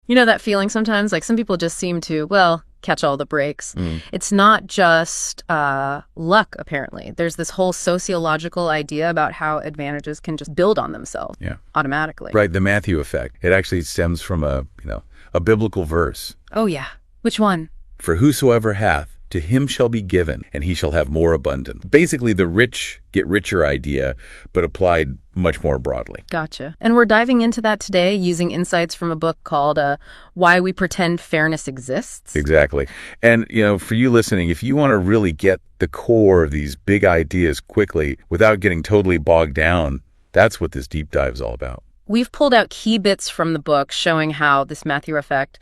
You know that feeling sometimes? Like some people just seem to, well, catch all the breaks. It's not just luck, apparently. There's this whole sociological idea about how advantages can just build on themselves automatically. Right, the Matthew effect. It actually stems from a biblical verse. Oh, yeah. Which one? For whosoever hath, to him shall be given, and he shall have more abundant. Basically, the rich get richer idea, but applied much more broadly. Gotcha. And we're diving into that today using insights from a book called Why We Pretend Fairness Exists. Exactly. And, for you listening, if you want to really get the core of these big ideas quickly without getting totally bogged down, that's what this deep dive is all about. We've pulled out key bits from the book showing how this Matthew effect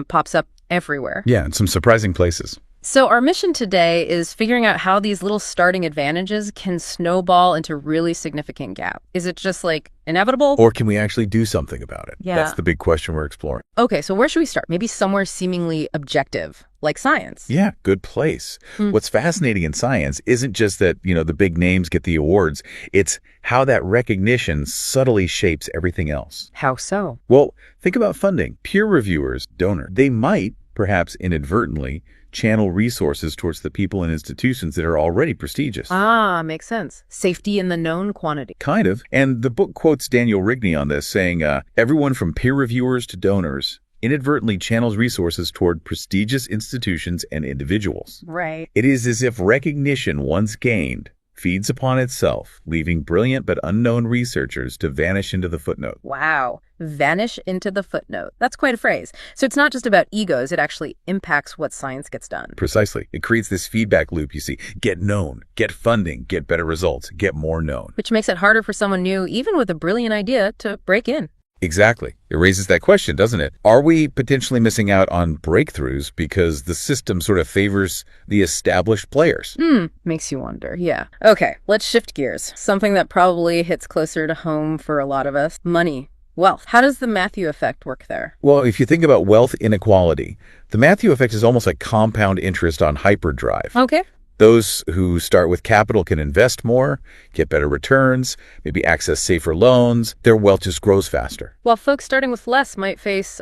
pops up everywhere. Yeah, in some surprising places. So our mission today is figuring out how these little starting advantages can snowball into really significant gap. Is it just like inevitable? Or can we actually do something about it? Yeah. That's the big question we're exploring. Okay, so where should we start? Maybe somewhere seemingly objective, like science. Yeah, good place. What's fascinating in science isn't just that, the big names get the awards. It's how that recognition subtly shapes everything else. How so? Well, think about funding. Peer reviewers, donors, they might, perhaps inadvertently, channel resources towards the people and institutions that are already prestigious. Ah, makes sense. Safety in the known quantity. Kind of. And the book quotes Daniel Rigney on this, saying, everyone from peer reviewers to donors inadvertently channels resources toward prestigious institutions and individuals. Right. It is as if recognition once gained feeds upon itself, leaving brilliant but unknown researchers to vanish into the footnote. Wow. Vanish into the footnote. That's quite a phrase. So it's not just about egos. It actually impacts what science gets done. Precisely. It creates this feedback loop, you see. Get known, get funding, get better results, get more known. Which makes it harder for someone new, even with a brilliant idea, to break in. Exactly. It raises that question, doesn't it? Are we potentially missing out on breakthroughs because the system sort of favors the established players? Makes you wonder, yeah. Okay, let's shift gears. Something that probably hits closer to home for a lot of us. Money. Wealth. How does the Matthew effect work there? Well, if you think about wealth inequality, the Matthew effect is almost like compound interest on hyperdrive. Okay. Those who start with capital can invest more, get better returns, maybe access safer loans. Their wealth just grows faster. While folks starting with less might face,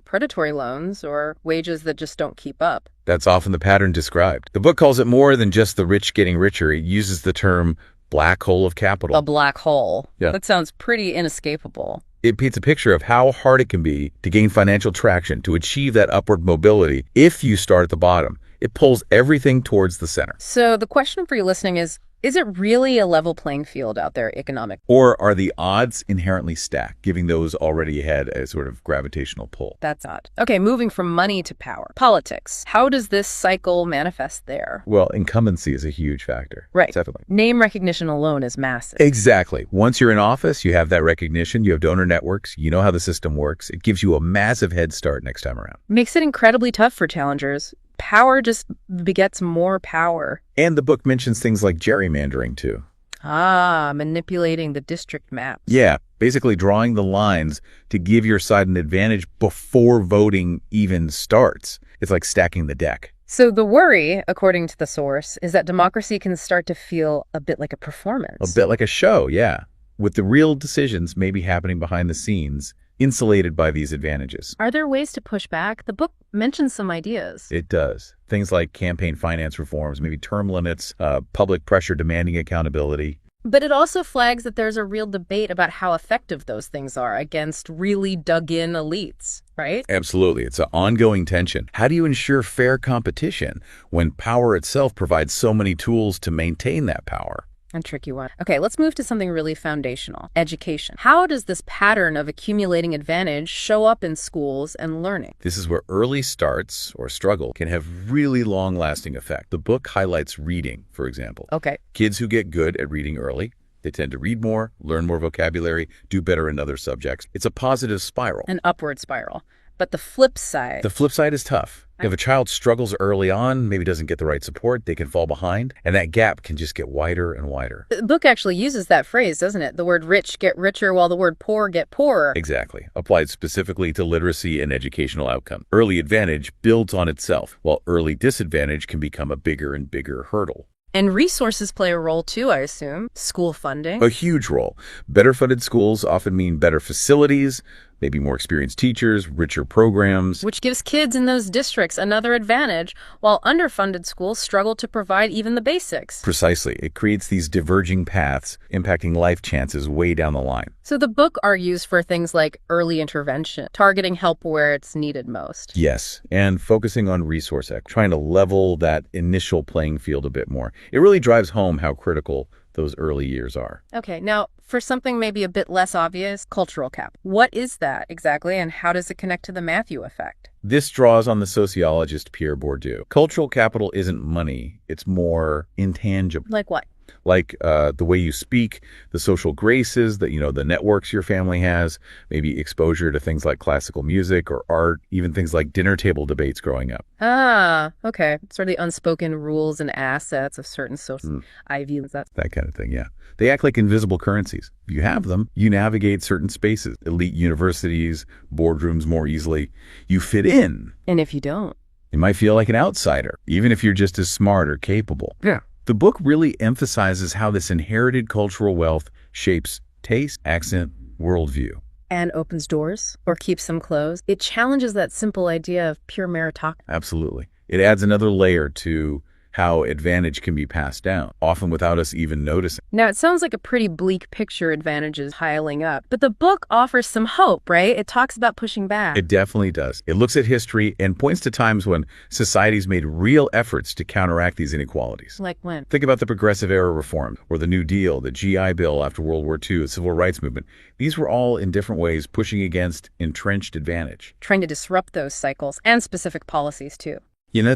predatory loans or wages that just don't keep up. That's often the pattern described. The book calls it more than just the rich getting richer. It uses the term black hole of capital. A black hole. Yeah. That sounds pretty inescapable. It paints a picture of how hard it can be to gain financial traction, to achieve that upward mobility if you start at the bottom. It pulls everything towards the center. So the question for you listening is it really a level playing field out there economic? Or are the odds inherently stacked, giving those already ahead a sort of gravitational pull? That's odd. Okay, moving from money to power. Politics. How does this cycle manifest there? Well, incumbency is a huge factor. Right. Definitely. Name recognition alone is massive. Exactly. Once you're in office, you have that recognition, you have donor networks, you know how the system works. It gives you a massive head start next time around. Makes it incredibly tough for challengers. Power just begets more power. And the book mentions things like gerrymandering, too. Ah, manipulating the district maps. Yeah, basically drawing the lines to give your side an advantage before voting even starts. It's like stacking the deck. So the worry, according to the source, is that democracy can start to feel a bit like a performance. A bit like a show, yeah. With the real decisions maybe happening behind the scenes, insulated by these advantages. Are there ways to push back? The book mentions some ideas. It does. Things like campaign finance reforms, maybe term limits, public pressure demanding accountability. But it also flags that there's a real debate about how effective those things are against really dug-in elites, right? Absolutely. It's an ongoing tension. How do you ensure fair competition when power itself provides so many tools to maintain that power? A tricky one. Okay, let's move to something really foundational. Education. How does this pattern of accumulating advantage show up in schools and learning? This is where early starts or struggle can have really long-lasting effect. The book highlights reading, for example. Okay. Kids who get good at reading early, they tend to read more, learn more vocabulary, do better in other subjects. It's a positive spiral. An upward spiral. But the flip side. The flip side is tough. If a child struggles early on, maybe doesn't get the right support, they can fall behind, and that gap can just get wider and wider. The book actually uses that phrase, doesn't it? The word rich get richer while the word poor get poorer. Exactly. Applied specifically to literacy and educational outcome. Early advantage builds on itself, while early disadvantage can become a bigger and bigger hurdle. And resources play a role too, I assume. School funding. A huge role. Better funded schools often mean better facilities, maybe more experienced teachers, richer programs. Which gives kids in those districts another advantage, while underfunded schools struggle to provide even the basics. Precisely. It creates these diverging paths, impacting life chances way down the line. So the book argues for things like early intervention, targeting help where it's needed most. Yes, and focusing on resource equity, trying to level that initial playing field a bit more. It really drives home how critical those early years are. Okay, now for something maybe a bit less obvious, cultural cap. What is that exactly, and how does it connect to the Matthew effect? This draws on the sociologist Pierre Bourdieu. Cultural capital isn't money, it's more intangible. Like what? Like the way you speak, the social graces, the networks your family has, maybe exposure to things like classical music or art, even things like dinner table debates growing up. Ah, okay. Sort of the unspoken rules and assets of certain social IVs. That kind of thing, yeah. They act like invisible currencies. If you have them, you navigate certain spaces, elite universities, boardrooms more easily. You fit in. And if you don't? You might feel like an outsider, even if you're just as smart or capable. Yeah. The book really emphasizes how this inherited cultural wealth shapes taste, accent, worldview. And opens doors or keeps them closed. It challenges that simple idea of pure meritocracy. Absolutely. It adds another layer to how advantage can be passed down, often without us even noticing. Now, it sounds like a pretty bleak picture, advantages piling up, but the book offers some hope, right? It talks about pushing back. It definitely does. It looks at history and points to times when societies made real efforts to counteract these inequalities. Like when? Think about the Progressive Era reform, or the New Deal, the GI Bill after World War II, the Civil Rights Movement. These were all in different ways pushing against entrenched advantage. Trying to disrupt those cycles and specific policies, too.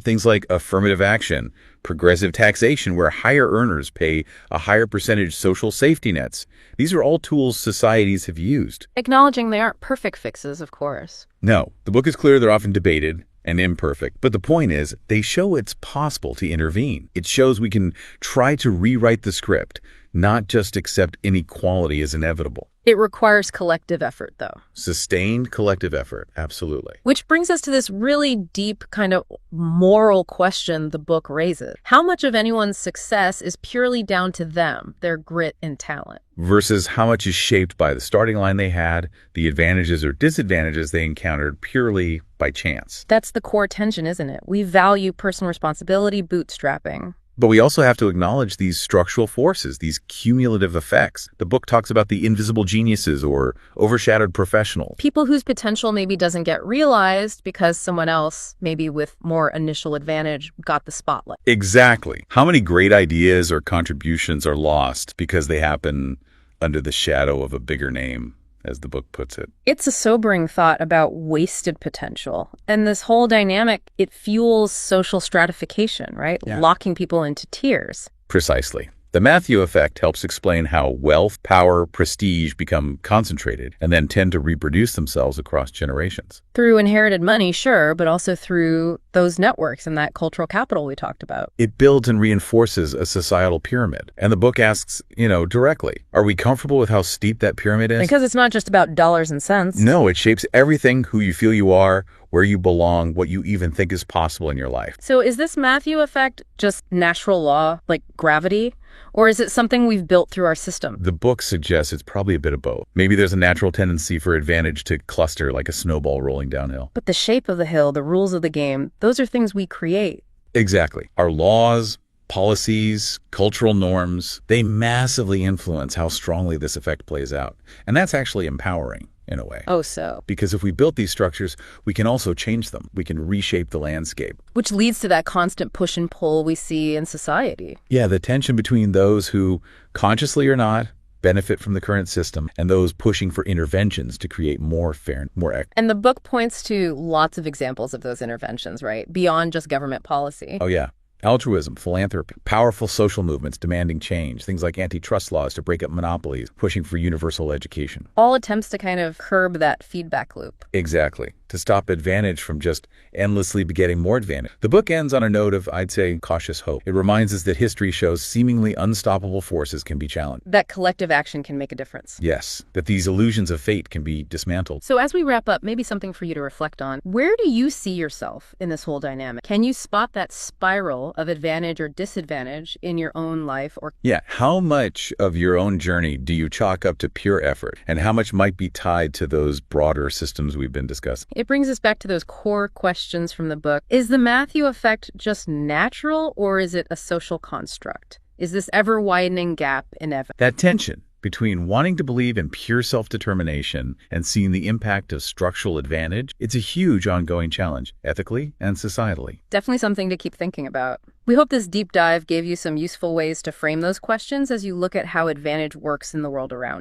Things like affirmative action, progressive taxation, where higher earners pay a higher percentage social safety nets. These are all tools societies have used. Acknowledging they aren't perfect fixes, of course. No, the book is clear they're often debated and imperfect. But the point is, they show it's possible to intervene. It shows we can try to rewrite the script, not just accept inequality as inevitable. It requires collective effort, though. Sustained collective effort, absolutely. Which brings us to this really deep kind of moral question the book raises. How much of anyone's success is purely down to them, their grit and talent? Versus how much is shaped by the starting line they had, the advantages or disadvantages they encountered purely by chance. That's the core tension, isn't it? We value personal responsibility, bootstrapping. But we also have to acknowledge these structural forces, these cumulative effects. The book talks about the invisible geniuses or overshadowed professionals. People whose potential maybe doesn't get realized because someone else, maybe with more initial advantage, got the spotlight. Exactly. How many great ideas or contributions are lost because they happen under the shadow of a bigger name, as the book puts it? It's a sobering thought about wasted potential. And this whole dynamic, it fuels social stratification, right? Yeah. Locking people into tiers. Precisely. The Matthew effect helps explain how wealth, power, prestige become concentrated and then tend to reproduce themselves across generations. Through inherited money, sure, but also through those networks and that cultural capital we talked about. It builds and reinforces a societal pyramid. And the book asks, directly, are we comfortable with how steep that pyramid is? Because it's not just about dollars and cents. No, it shapes everything, who you feel you are, where you belong, what you even think is possible in your life. So is this Matthew effect just natural law, like gravity? Or is it something we've built through our system? The book suggests it's probably a bit of both. Maybe there's a natural tendency for advantage to cluster like a snowball rolling downhill. But the shape of the hill, the rules of the game, those are things we create. Exactly. Our laws, policies, cultural norms, they massively influence how strongly this effect plays out. And that's actually empowering in a way. Oh, so. Because if we built these structures, we can also change them. We can reshape the landscape. Which leads to that constant push and pull we see in society. Yeah, the tension between those who, consciously or not, benefit from the current system and those pushing for interventions to create more fair, more equitable. And the book points to lots of examples of those interventions, right? Beyond just government policy. Oh, yeah. Altruism, philanthropy, powerful social movements demanding change, things like antitrust laws to break up monopolies, pushing for universal education. All attempts to kind of curb that feedback loop. Exactly. To stop advantage from just endlessly begetting more advantage. The book ends on a note of, I'd say, cautious hope. It reminds us that history shows seemingly unstoppable forces can be challenged. That collective action can make a difference. Yes, that these illusions of fate can be dismantled. So as we wrap up, maybe something for you to reflect on. Where do you see yourself in this whole dynamic? Can you spot that spiral level of advantage or disadvantage in your own life or Yeah, how much of your own journey do you chalk up to pure effort, and how much might be tied to those broader systems we've been discussing? It brings us back to those core questions from the book. Is the Matthew effect just natural, or is it a social construct? Is this ever-widening gap inevitable? That tension between wanting to believe in pure self-determination and seeing the impact of structural advantage, it's a huge ongoing challenge, ethically and societally. Definitely something to keep thinking about. We hope this deep dive gave you some useful ways to frame those questions as you look at how advantage works in the world around you.